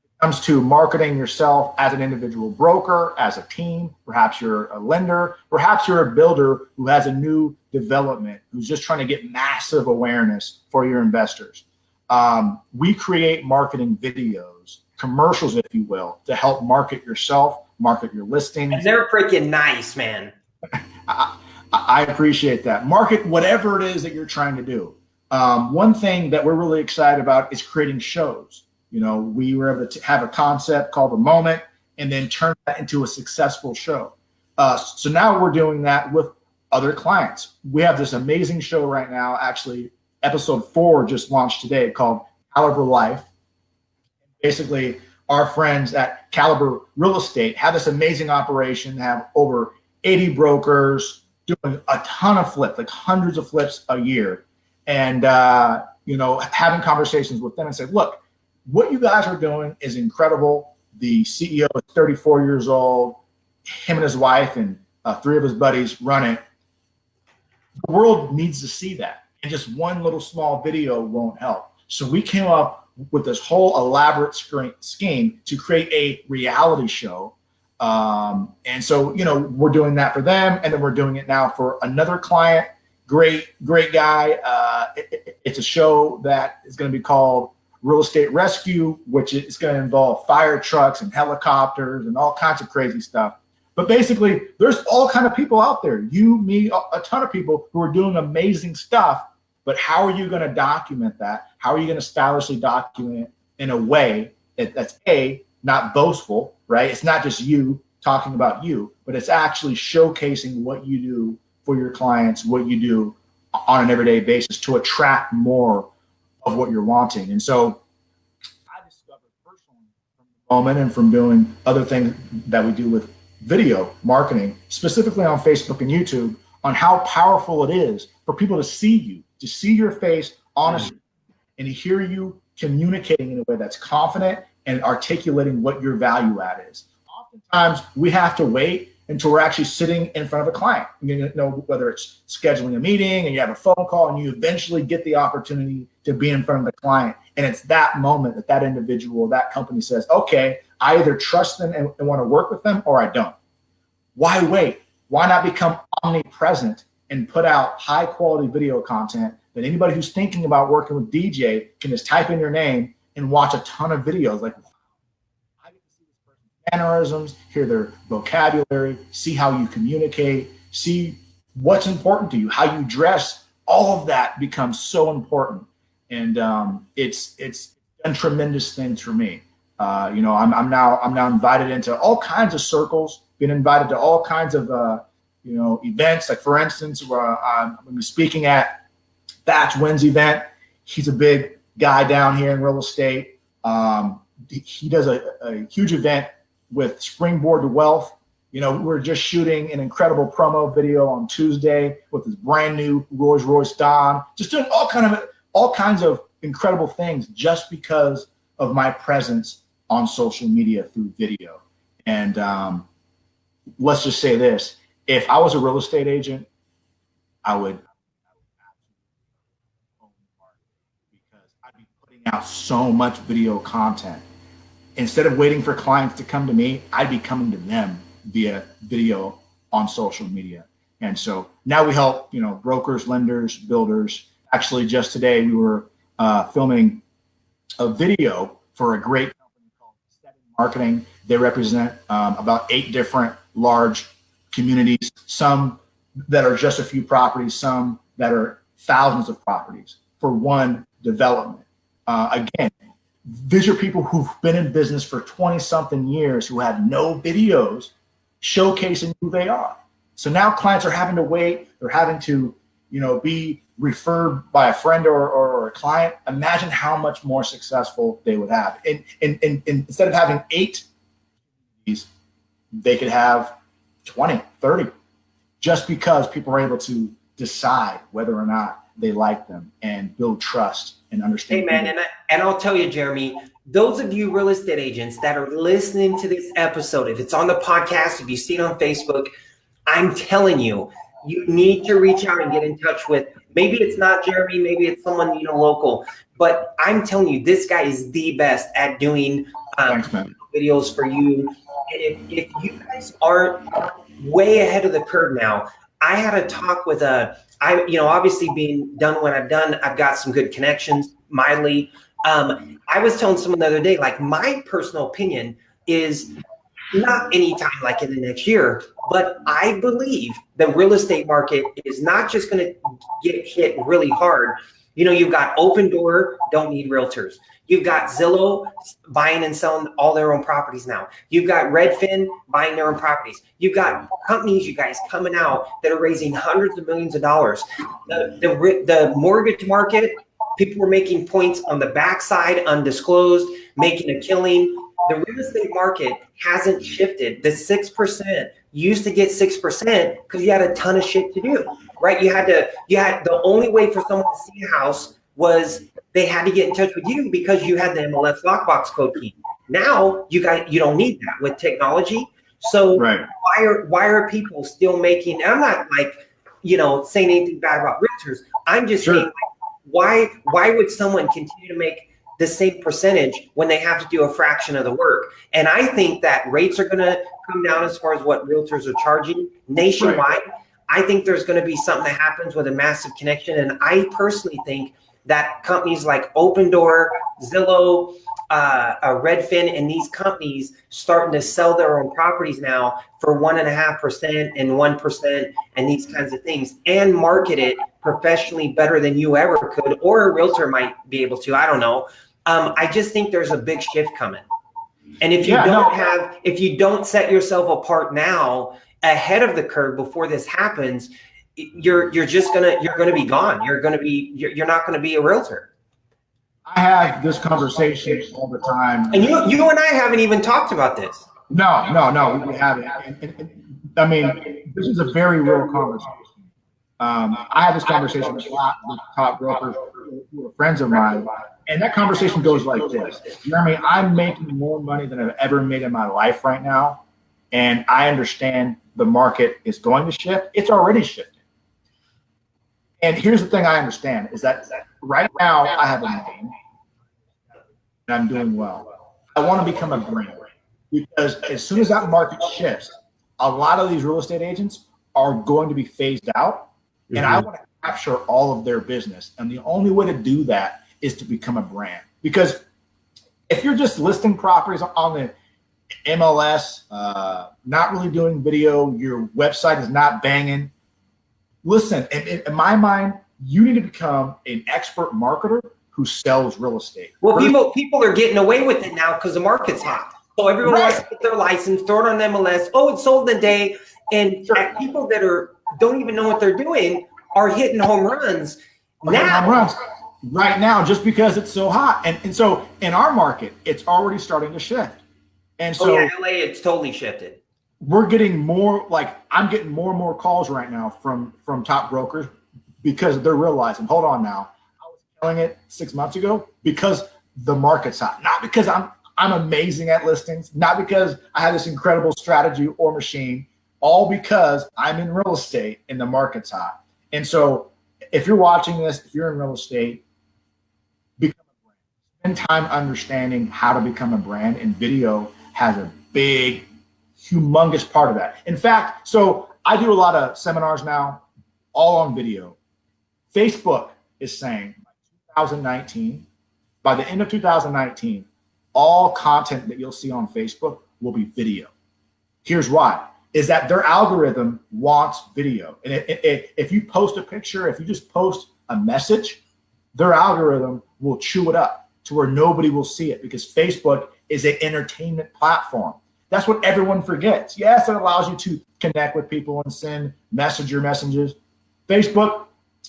It comes to marketing yourself as an individual broker, as a team, perhaps you're a lender, perhaps you're a builder who has a new development, who's just trying to get massive awareness for your investors. We create marketing videos, commercials, if you will, to help market yourself, market your listings. And they're freaking nice, man. I appreciate that. Market whatever it is that you're trying to do. One thing that we're really excited about is creating shows. You know, we were able to have a concept called The Moment and then turn that into a successful show. So now we're doing that with other clients. We have this amazing show right now, actually, episode 4 just launched today, called Caliber Life. Basically, our friends at Caliber Real Estate have this amazing operation, have over 80 brokers doing a ton of flips, like hundreds of flips a year. And, you know, having conversations with them and say, look, what you guys are doing is incredible. The CEO is 34 years old. Him and his wife and 3 of his buddies run it. The world needs to see that. And just one little small video won't help. So we came up with this whole elaborate scheme to create a reality show. And so, you know, we're doing that for them. And then we're doing it now for another client. Great guy. It's a show that is going to be called Real Estate Rescue, which is going to involve fire trucks and helicopters and all kinds of crazy stuff. But basically, there's all kind of people out there, you, me, a ton of people who are doing amazing stuff. But how are you going to document that? How are you going to stylishly document it in a way that's not boastful, right? It's not just you talking about you, but it's actually showcasing what you do for your clients, what you do on an everyday basis to attract more of what you're wanting. And so I discovered personally from The Moment and from doing other things that we do with video marketing, specifically on Facebook and YouTube, on how powerful it is for people to see you, to see your face honestly, and to hear you communicating in a way that's confident and articulating what your value add is. Oftentimes we have to wait until we're actually sitting in front of a client. You know, whether it's scheduling a meeting and you have a phone call and you eventually get the opportunity to be in front of the client. And it's that moment that that individual, that company says, okay, I either trust them and want to work with them or I don't. Why wait? Why not become omnipresent and put out high quality video content that anybody who's thinking about working with DJ can just type in your name and watch a ton of videos? Like, I get to see this person's mannerisms, hear their vocabulary, see how you communicate, see what's important to you, how you dress. All of that becomes so important. And it's done tremendous things for me. You know, I'm now invited into all kinds of circles, been invited to all kinds of you know, events. Like, for instance, I'm going to be speaking at Thatch Wynn's event. He's a big guy down here in real estate. He does a huge event with Springboard to Wealth. You know, we're just shooting an incredible promo video on Tuesday with his brand new Rolls Royce Dawn. Just doing all kinds of incredible things just because of my presence on social media through video. And let's just say this. If I was a real estate agent, I would because I'd be putting out so much video content. Instead of waiting for clients to come to me, I'd be coming to them via video on social media. And so now we help, you know, brokers, lenders, builders. Actually, just today we were filming a video for a great company called Marketing. They represent about 8 different large communities, some that are just a few properties, some that are thousands of properties for one development. Again, these are people who've been in business for 20-something years who had no videos showcasing who they are. So now clients are having to wait. They're having to, you know, be referred by a friend or a client. Imagine how much more successful they would have. And instead of having 8, they could have 20, 30, just because people are able to decide whether or not they like them and build trust and understand. Hey, man, and I'll tell you, Jeramy, those of you real estate agents that are listening to this episode, if it's on the podcast, if you see it on Facebook, I'm telling you, you need to reach out and get in touch with Maybe it's not Jeremy, maybe it's someone, local, but I'm telling you, this guy is the best at doing Thanks, man. videos for you. And if you guys aren't way ahead of the curve now, I had a talk with obviously being done what I've done, I've got some good connections, mildly. I was telling someone the other day, like, my personal opinion is not anytime like in the next year, but I believe the real estate market is not just going to get hit really hard. You've got Open Door, don't need realtors. You've got Zillow buying and selling all their own properties now. You've got Redfin buying their own properties. You've got companies, you guys, coming out that are raising hundreds of millions of dollars. The mortgage market, people were making points on the backside, undisclosed, making a killing. The real estate market hasn't shifted. The 6% used to get 6% because you had a ton of shit to do, right? You had the only way for someone to see a house was they had to get in touch with you because you had the MLS lockbox code key. Now you don't need that with technology. So right. why are people still making? And I'm not like saying anything bad about realtors. I'm just saying, like, why would someone continue to make the same percentage when they have to do a fraction of the work? And I think that rates are going to come down as far as what realtors are charging nationwide. Right. I think there's going to be something that happens with a massive connection. And I personally think that companies like Open Door, Zillow, Redfin, and these companies starting to sell their own properties now for 1.5% and 1% and these kinds of things, and market it professionally better than you ever could, or a realtor might be able to. I don't know. I just think there's a big shift coming. And if you don't set yourself apart now ahead of the curve before this happens, you're gonna be gone. You're not gonna be a realtor. I have this conversation all the time. And you and I haven't even talked about this. No, we haven't. I mean, this is a very real conversation. I have this conversation with a lot with top brokers who are friends of mine, and that conversation goes like this: Jeremy, I'm making more money than I've ever made in my life right now, and I understand the market is going to shift. It's already shifting. And here's the thing I understand is that right now I have a name and I'm doing well. I want to become a brand, because as soon as that market shifts, a lot of these real estate agents are going to be phased out, and I want to capture all of their business. And the only way to do that is to become a brand. Because if you're just listing properties on the MLS, not really doing video, your website is not banging, listen, in my mind, you need to become an expert marketer who sells real estate. Well, people are getting away with it now because the market's hot. So everyone wants to get their license, throw it on MLS. Oh, it's sold in a day. And people that don't even know what they're doing are hitting home runs right now, just because it's so hot. And so in our market, it's already starting to shift. And so LA, it's totally shifted. We're getting more, like, I'm getting more and more calls right now from top brokers because they're realizing, hold on now, I was killing it 6 months ago because the market's hot, not because I'm amazing at listings, not because I have this incredible strategy or machine, all because I'm in real estate and the market's hot. And so if you're watching this, if you're in real estate, become a brand. Spend time understanding how to become a brand, and video has a big, humongous part of that. In fact, so I do a lot of seminars now, all on video. Facebook is saying by 2019, by the end of 2019, all content that you'll see on Facebook will be video. Here's why, is that their algorithm wants video. And if you post a picture, if you just post a message, their algorithm will chew it up to where nobody will see it, because Facebook is an entertainment platform. That's what everyone forgets. Yes, it allows you to connect with people and send messages. Facebook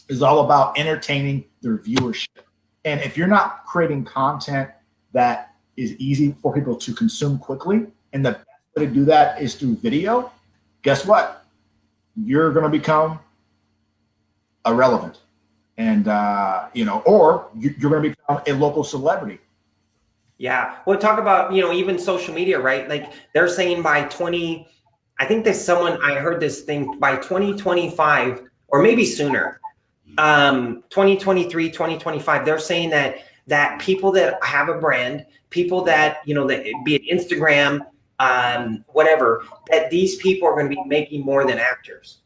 is all about entertaining their viewership. And if you're not creating content that is easy for people to consume quickly, and the best way to do that is through video, guess what? You're going to become irrelevant. And, or you're going to become a local celebrity. Yeah. We'll talk about, even social media, right? Like, they're saying by I heard this thing by 2025, or maybe sooner, 2023, 2025, they're saying that people that have a brand, people that, that be it Instagram, whatever, that these people are going to be making more than actors.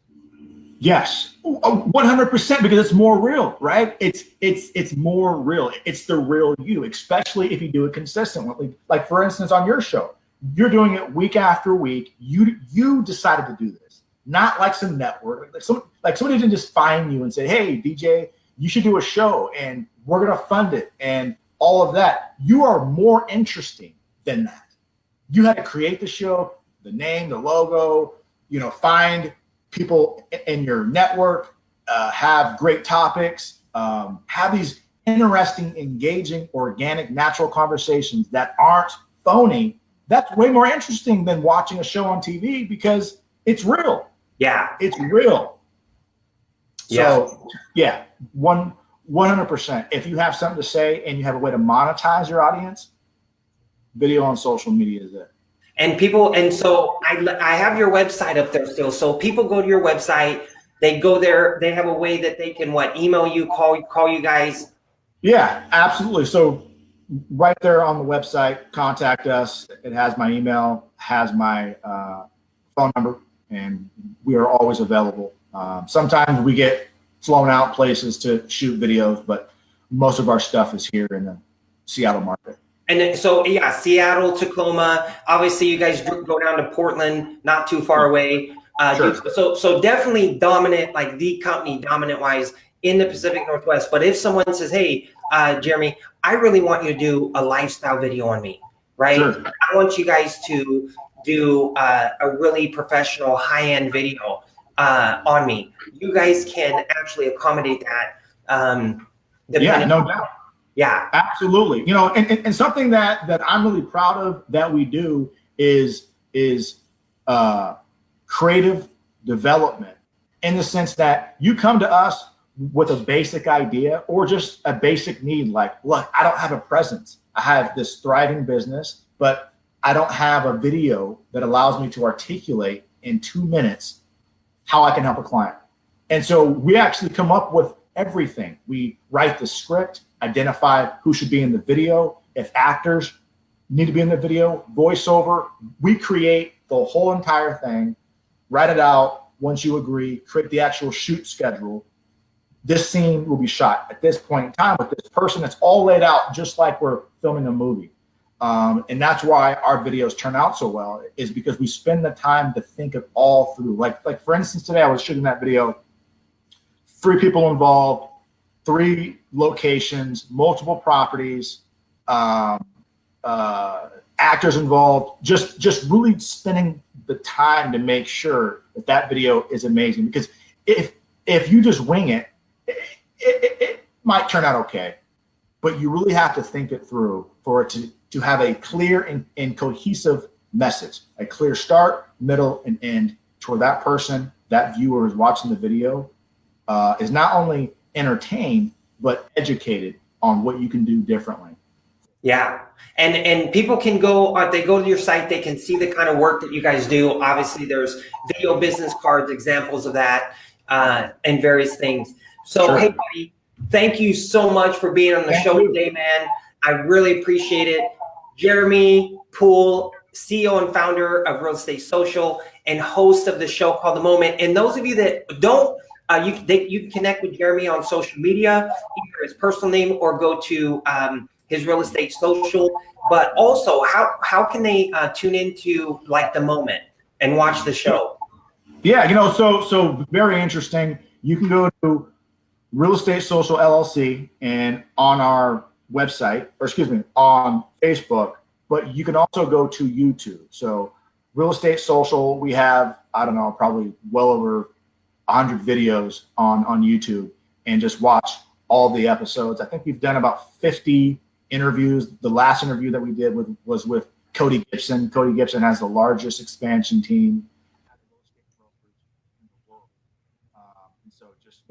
Yes, 100%, because it's more real, right? It's more real. It's the real you, especially if you do it consistently. Like for instance, on your show, you're doing it week after week. You decided to do this, not like some network, like somebody didn't just find you and say, "Hey, DJ, you should do a show, and we're gonna fund it," and all of that. You are more interesting than that. You had to create the show, the name, the logo, find people in your network, have great topics, have these interesting, engaging, organic, natural conversations that aren't phony. That's way more interesting than watching a show on TV because it's real. Yeah. It's real. So yeah, 100%. If you have something to say and you have a way to monetize your audience, video on social media is it. And so I have your website up there still. So people go to your website, they go there, they have a way that they can email you, call you guys. Yeah, absolutely. So right there on the website, contact us. It has my email, has my phone number, and we are always available. Sometimes we get flown out places to shoot videos, but most of our stuff is here in the Seattle market. And then, so yeah, Seattle, Tacoma. Obviously, you guys go down to Portland, not too far away. Sure. So definitely dominant, like the company dominant wise in the Pacific Northwest. But if someone says, "Hey, Jeramy, I really want you to do a lifestyle video on me," right? Sure. I want you guys to do a really professional, high-end video on me. You guys can actually accommodate that. Yeah, no doubt. Yeah, absolutely. And something that I'm really proud of that we do is creative development, in the sense that you come to us with a basic idea or just a basic need. Like, look, I don't have a presence. I have this thriving business, but I don't have a video that allows me to articulate in 2 minutes how I can help a client. And so we actually come up with everything. We write the script, identify who should be in the video, if actors need to be in the video, voiceover. We create the whole entire thing, write it out. Once you agree, create the actual shoot schedule. This scene will be shot at this point in time with this person. It's all laid out just like we're filming a movie. And that's why our videos turn out so well, is because we spend the time to think it all through. Like for instance, today I was shooting that video, 3 people involved, 3 locations, multiple properties, actors involved, just really spending the time to make sure that video is amazing. Because if you just wing it, it might turn out okay, but you really have to think it through for it to have a clear and cohesive message, a clear start, middle, and end, to where that person, that viewer is watching the video, is not only entertained, but educated on what you can do differently. Yeah. And people can go, if they go to your site, they can see the kind of work that you guys do. Obviously, there's video business cards, examples of that, and various things. So, Sure. Hey, buddy, thank you so much for being on the show today, man. I really appreciate it. Jeramy Poole, CEO and founder of Real Estate Social and host of the show called The Moment. And those of you that don't, you can connect with Jeramy on social media, either his personal name or go to his Real Estate Social. But also, how can they tune into The Moment and watch the show? Yeah, so very interesting. You can go to Real Estate Social LLC and on our website, on Facebook, but you can also go to YouTube. So Real Estate Social, we have, I don't know, probably well over 100 videos on YouTube, and just watch all the episodes. I think we've done about 50 interviews. The last interview that we did was with Cody Gibson. Cody Gibson has the largest expansion team.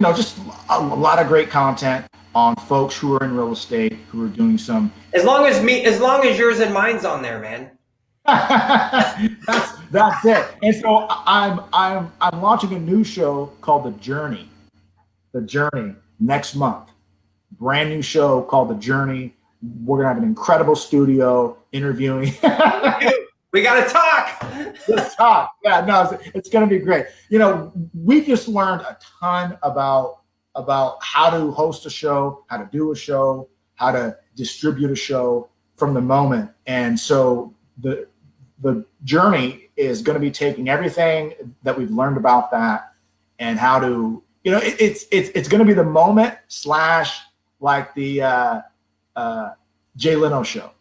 So just a lot of great content on folks who are in real estate, who are doing some. As long as yours and mine's on there, man. That's it. And so I'm launching a new show called The Journey. The Journey. next month. Brand new show called The Journey. We're going to have an incredible studio interviewing. We got to talk. Let's talk. Yeah, no, it's going to be great. You know, we just learned a ton about how to host a show, how to do a show, how to distribute a show from the moment. And so the journey is going to be taking everything that we've learned about that and how to, you know, it's going to be the moment / like the Jay Leno show.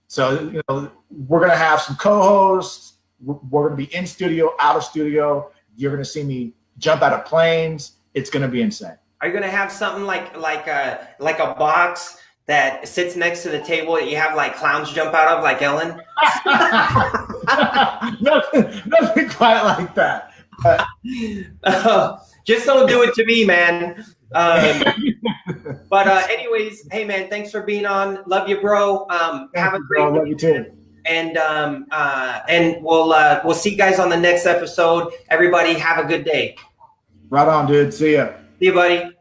So, you know, we're going to have some co-hosts. We're going to be in studio, out of studio. You're going to see me jump out of planes. It's going to be insane. Are you going to have something like a box that sits next to the table that you have like clowns jump out of, like Ellen? Nothing quite like that. Just don't do it to me, man. But anyways, hey man, thanks for being on. Love you, bro. Have a great love you too. And we'll see you guys on the next episode. Everybody have a good day. Right on, dude. See ya. See you, buddy.